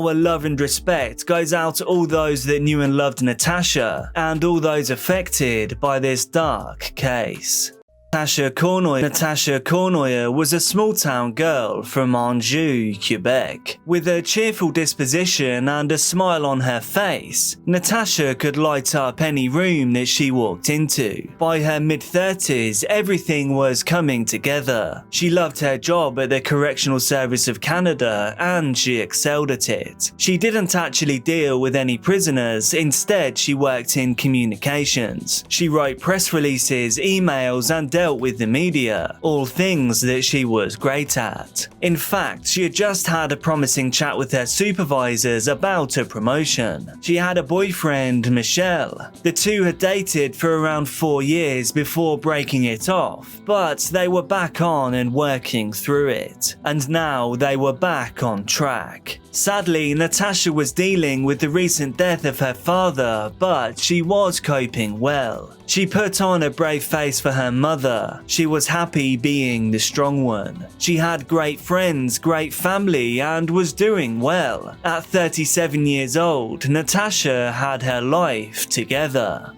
Our love and respect goes out to all those that knew and loved Natasha, and all those affected by this dark case. Natasha Cournoyer was a small-town girl from Anjou, Quebec. With a cheerful disposition and a smile on her face, Natasha could light up any room that she walked into. By her mid-30s, everything was coming together. She loved her job at the Correctional Service of Canada, and she excelled at it. She didn't actually deal with any prisoners, instead she worked in communications. She wrote press releases, emails, and dealt with the media, all things that she was great at. In fact, she had just had a promising chat with her supervisors about a promotion. She had a boyfriend, Michel. The two had dated for around 4 years before breaking it off, but they were back on and working through it. And now they were back on track. Sadly, Natasha was dealing with the recent death of her father, but she was coping well. She put on a brave face for her mother. She was happy being the strong one. She had great friends, great family, and was doing well. At 37 years old, Natasha had her life together.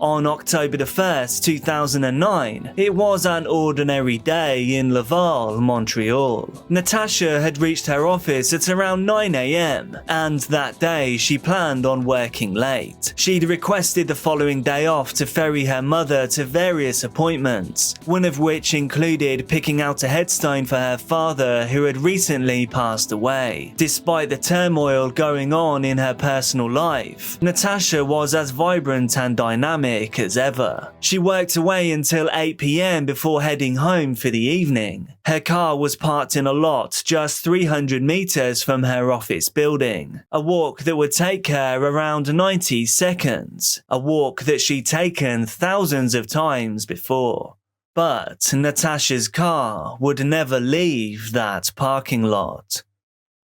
On October 1st, 2009, it was an ordinary day in Laval, Montreal. Natasha had reached her office at around 9 AM, and that day she planned on working late. She'd requested the following day off to ferry her mother to various appointments, one of which included picking out a headstone for her father who had recently passed away. Despite the turmoil going on in her personal life, Natasha was as vibrant and dynamic as ever. She worked away until 8 PM before heading home for the evening. Her car was parked in a lot just 300 meters from her office building, a walk that would take her around 90 seconds, a walk that she'd taken thousands of times before. But Natasha's car would never leave that parking lot.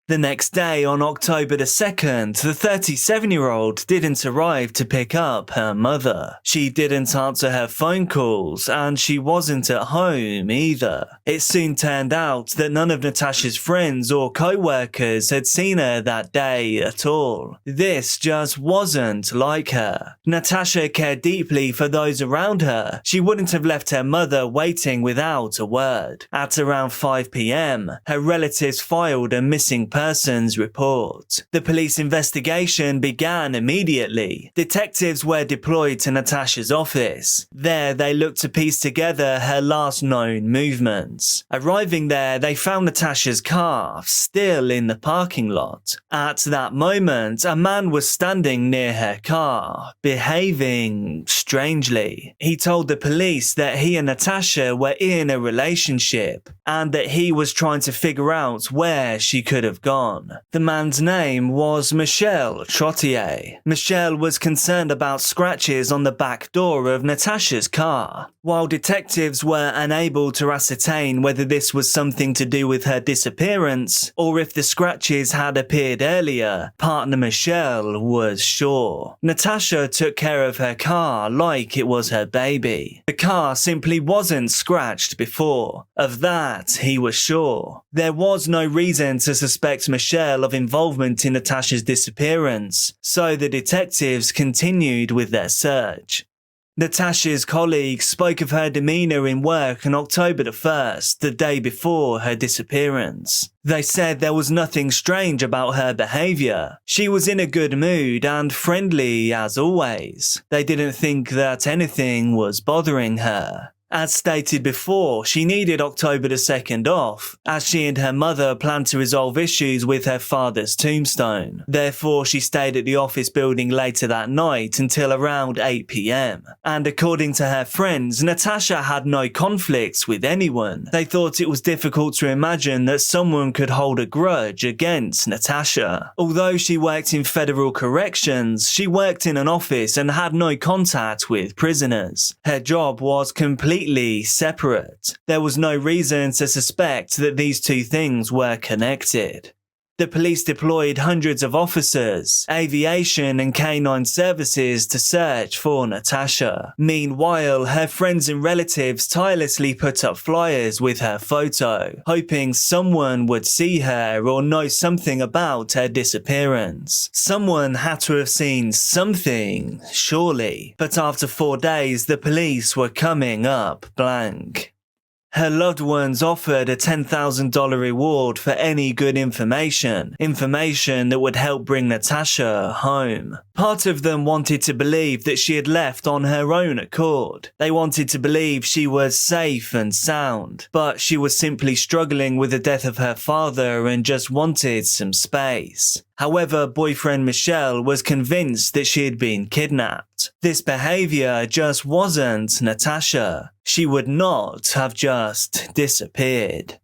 The next day, on October 2nd, the 37-year-old didn't arrive to pick up her mother. She didn't answer her phone calls, and she wasn't at home either. It soon turned out that none of Natasha's friends or co-workers had seen her that day at all. This just wasn't like her. Natasha cared deeply for those around her. She wouldn't have left her mother waiting without a word. At around 5 PM, her relatives filed a missing persons report. The police investigation began immediately. Detectives were deployed to Natasha's office. There, they looked to piece together her last known movements. Arriving there, they found Natasha's car still in the parking lot. At that moment, a man was standing near her car, behaving strangely. He told the police that he and Natasha were in a relationship, and that he was trying to figure out where she could have gone. The man's name was Michel Trottier. Michel was concerned about scratches on the back door of Natasha's car. While detectives were unable to ascertain whether this was something to do with her disappearance, or if the scratches had appeared earlier, partner Michel was sure. Natasha took care of her car like it was her baby. The car simply wasn't scratched before. Of that, he was sure. There was no reason to suspect Michel of involvement in Natasha's disappearance, so the detectives continued with their search. Natasha's colleagues spoke of her demeanour in work on October 1st, the day before her disappearance. They said there was nothing strange about her behaviour. She was in a good mood and friendly as always. They didn't think that anything was bothering her. As stated before, she needed October 2nd off, as she and her mother planned to resolve issues with her father's tombstone. Therefore, she stayed at the office building later that night until around 8 PM. And according to her friends, Natasha had no conflicts with anyone. They thought it was difficult to imagine that someone could hold a grudge against Natasha. Although she worked in federal corrections, she worked in an office and had no contact with prisoners. Her job was completely separate. There was no reason to suspect that these two things were connected. The police deployed hundreds of officers, aviation and canine services to search for Natasha. Meanwhile, her friends and relatives tirelessly put up flyers with her photo, hoping someone would see her or know something about her disappearance. Someone had to have seen something, surely. But after 4 days, the police were coming up blank. Her loved ones offered a $10,000 reward for any good information that would help bring Natasha home. Part of them wanted to believe that she had left on her own accord. They wanted to believe she was safe and sound, but she was simply struggling with the death of her father and just wanted some space. However, boyfriend Michelle was convinced that she had been kidnapped. This behavior just wasn't Natasha. She would not have just disappeared.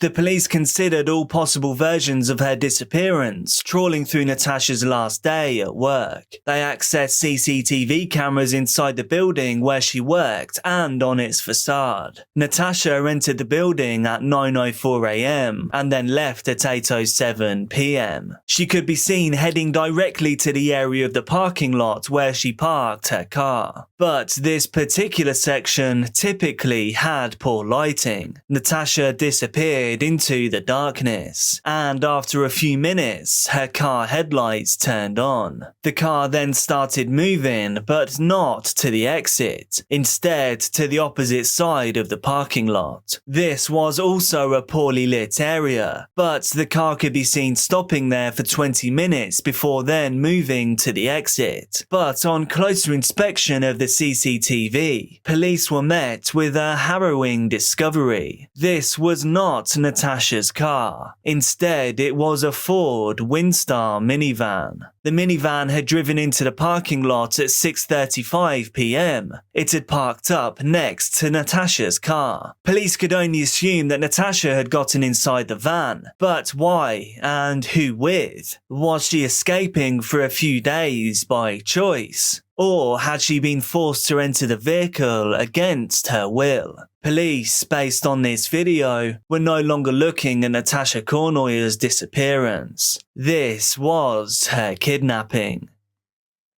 The police considered all possible versions of her disappearance, trawling through Natasha's last day at work. They accessed CCTV cameras inside the building where she worked and on its facade. Natasha entered the building at 9:04 a.m. and then left at 8:07 p.m. She could be seen heading directly to the area of the parking lot where she parked her car. But this particular section typically had poor lighting. Natasha disappeared into the darkness, and after a few minutes, her car headlights turned on. The car then started moving, but not to the exit, instead to the opposite side of the parking lot. This was also a poorly lit area, but the car could be seen stopping there for 20 minutes before then moving to the exit. But on closer inspection of the CCTV, police were met with a harrowing discovery. This was not Natasha's car. Instead, it was a Ford Windstar minivan. The minivan had driven into the parking lot at 6:35 p.m. It had parked up next to Natasha's car. Police could only assume that Natasha had gotten inside the van. But why and who with? Was she escaping for a few days by choice? Or had she been forced to enter the vehicle against her will? Police, based on this video, were no longer looking at Natasha Cournoyer's disappearance. This was her kidnapping.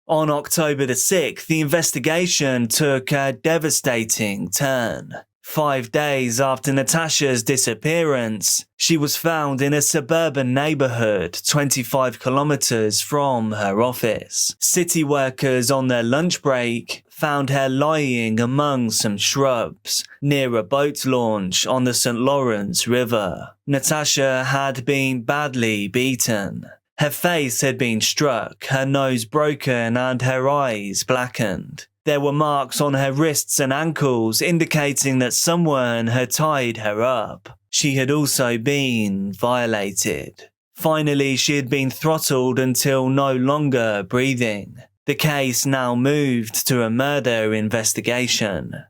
On October the 6th, the investigation took a devastating turn. 5 days after Natasha's disappearance, she was found in a suburban neighborhood 25 kilometers from her office. City workers on their lunch break found her lying among some shrubs near a boat launch on the St. Lawrence River. Natasha had been badly beaten. Her face had been struck, her nose broken, and her eyes blackened. There were marks on her wrists and ankles indicating that someone had tied her up. She had also been violated. Finally, she had been throttled until no longer breathing. The case now moved to a murder investigation.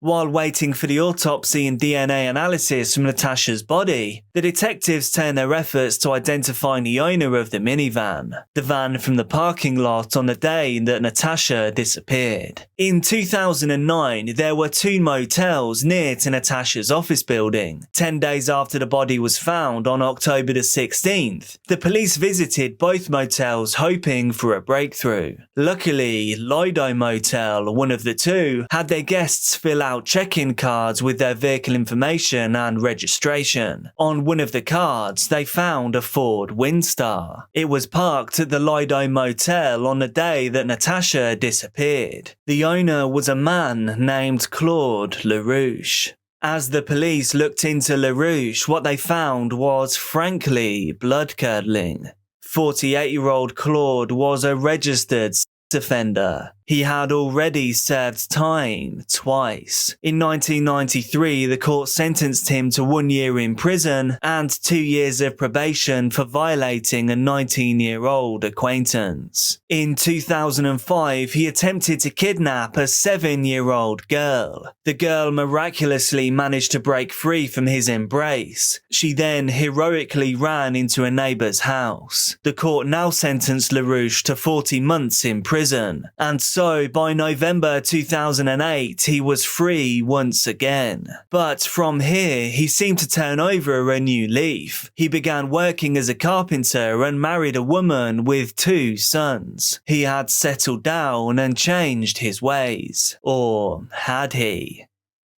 While waiting for the autopsy and DNA analysis from Natasha's body, the detectives turned their efforts to identifying the owner of the minivan, the van from the parking lot on the day that Natasha disappeared. In 2009, there were 2 motels near to Natasha's office building. 10 days after the body was found on October the 16th, the police visited both motels hoping for a breakthrough. Luckily, Lido Motel, one of the 2, had their guests fill out check-in cards with their vehicle information and registration. On one of the cards, they found a Ford Windstar. It was parked at the Lido Motel on the day that Natasha disappeared. The owner was a man named Claude LaRouche. As the police looked into LaRouche, what they found was frankly blood-curdling. 48-year-old Claude was a registered offender. He had already served time twice. In 1993, the court sentenced him to 1 year in prison and 2 years of probation for violating a 19-year-old acquaintance. In 2005, he attempted to kidnap a 7-year-old girl. The girl miraculously managed to break free from his embrace. She then heroically ran into a neighbor's house. The court now sentenced LaRouche to 40 months in prison, and So by November 2008, he was free once again. But from here, he seemed to turn over a new leaf. He began working as a carpenter and married a woman with 2 sons. He had settled down and changed his ways. Or had he?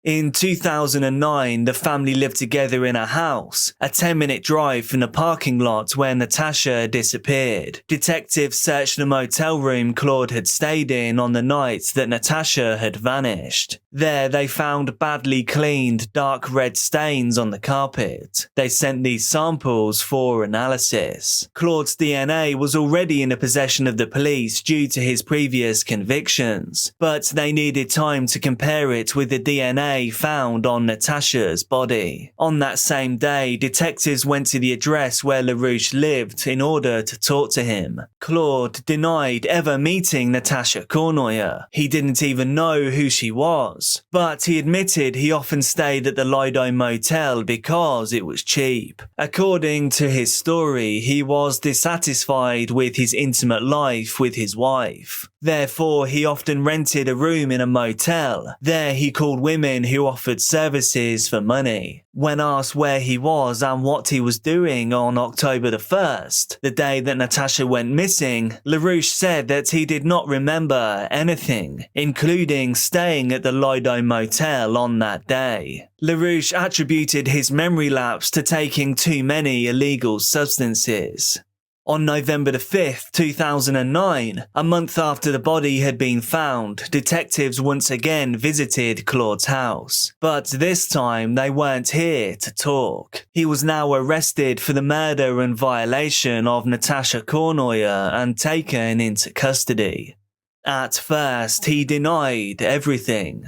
In 2009, the family lived together in a house, a 10-minute drive from the parking lot where Natasha disappeared. Detectives searched the motel room Claude had stayed in on the night that Natasha had vanished. There, they found badly cleaned, dark red stains on the carpet. They sent these samples for analysis. Claude's DNA was already in the possession of the police due to his previous convictions, but they needed time to compare it with the DNA found on Natasha's body. On that same day, detectives went to the address where LaRouche lived in order to talk to him. Claude denied ever meeting Natasha Cournoyer. He didn't even know who she was, but he admitted he often stayed at the Lido Motel because it was cheap. According to his story, he was dissatisfied with his intimate life with his wife. Therefore, he often rented a room in a motel. There, he called women who offered services for money. When asked where he was and what he was doing on October the 1st, the day that Natasha went missing, LaRouche said that he did not remember anything, including staying at the Lido Motel on that day. LaRouche attributed his memory lapse to taking too many illegal substances. On November 5th, 2009, a month after the body had been found, detectives once again visited Claude's house. But this time, they weren't here to talk. He was now arrested for the murder and violation of Natasha Cournoyer and taken into custody. At first, he denied everything.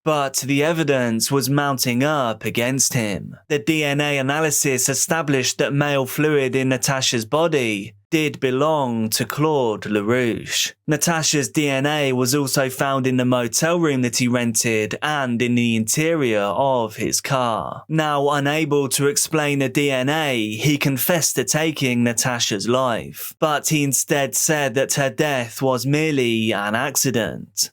But the evidence was mounting up against him. The DNA analysis established that male fluid in Natasha's body did belong to Claude LaRouche. Natasha's DNA was also found in the motel room that he rented and in the interior of his car. Now unable to explain the DNA, he confessed to taking Natasha's life, but he instead said that her death was merely an accident.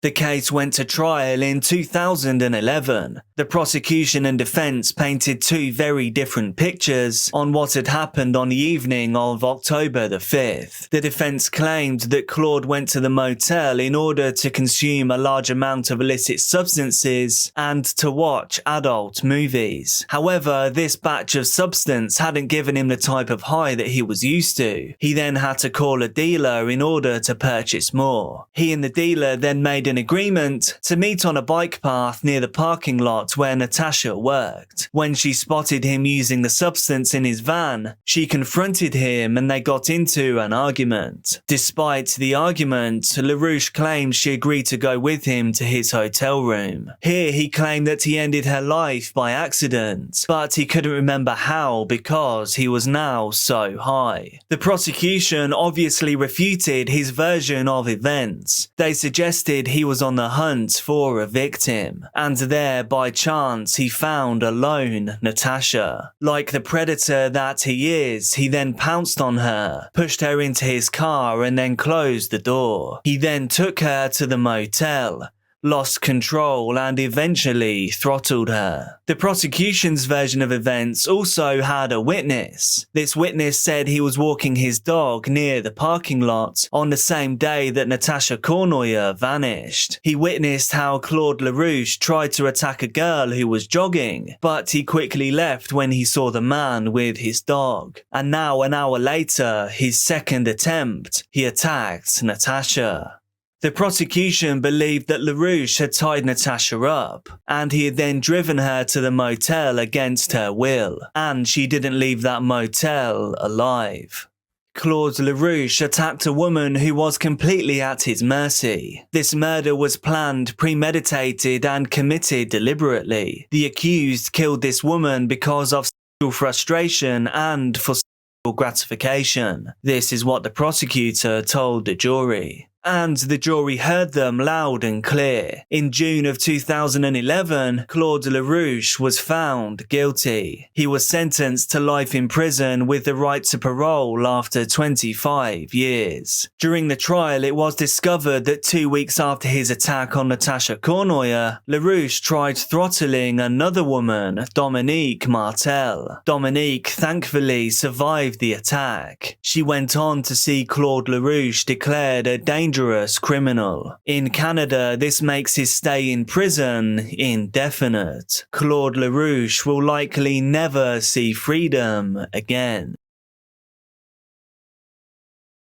The case went to trial in 2011. The prosecution and defense painted 2 very different pictures on what had happened on the evening of October the 5th. The defense claimed that Claude went to the motel in order to consume a large amount of illicit substances and to watch adult movies. However, this batch of substance hadn't given him the type of high that he was used to. He then had to call a dealer in order to purchase more. He and the dealer then made an agreement to meet on a bike path near the parking lot where Natasha worked. When she spotted him using the substance in his van, she confronted him and they got into an argument. Despite the argument, LaRouche claimed she agreed to go with him to his hotel room. Here he claimed that he ended her life by accident, but he couldn't remember how because he was now so high. The prosecution obviously refuted his version of events. They suggested he was on the hunt for a victim, and there by chance he found a lone Natasha. Like the predator that he is, he then pounced on her, pushed her into his car and then closed the door. He then took her to the motel, lost control and eventually throttled her. The prosecution's version of events also had a witness. This witness said he was walking his dog near the parking lot on the same day that Natasha Cournoyer vanished. He witnessed how Claude LaRouche tried to attack a girl who was jogging, but he quickly left when he saw the man with his dog. And now an hour later, his second attempt, he attacked Natasha. The prosecution believed that LaRouche had tied Natasha up, and he had then driven her to the motel against her will, and she didn't leave that motel alive. Claude LaRouche attacked a woman who was completely at his mercy. This murder was planned, premeditated, and committed deliberately. The accused killed this woman because of sexual frustration and for sexual gratification. This is what the prosecutor told the jury. and the jury heard them loud and clear. In June of 2011, Claude LaRouche was found guilty. He was sentenced to life in prison with the right to parole after 25 years. During the trial, it was discovered that 2 weeks after his attack on Natasha Cournoyer, LaRouche tried throttling another woman, Dominique Martel. Dominique thankfully survived the attack. She went on to see Claude LaRouche declared a dangerous criminal. In Canada, this makes his stay in prison indefinite. Claude LaRouche will likely never see freedom again.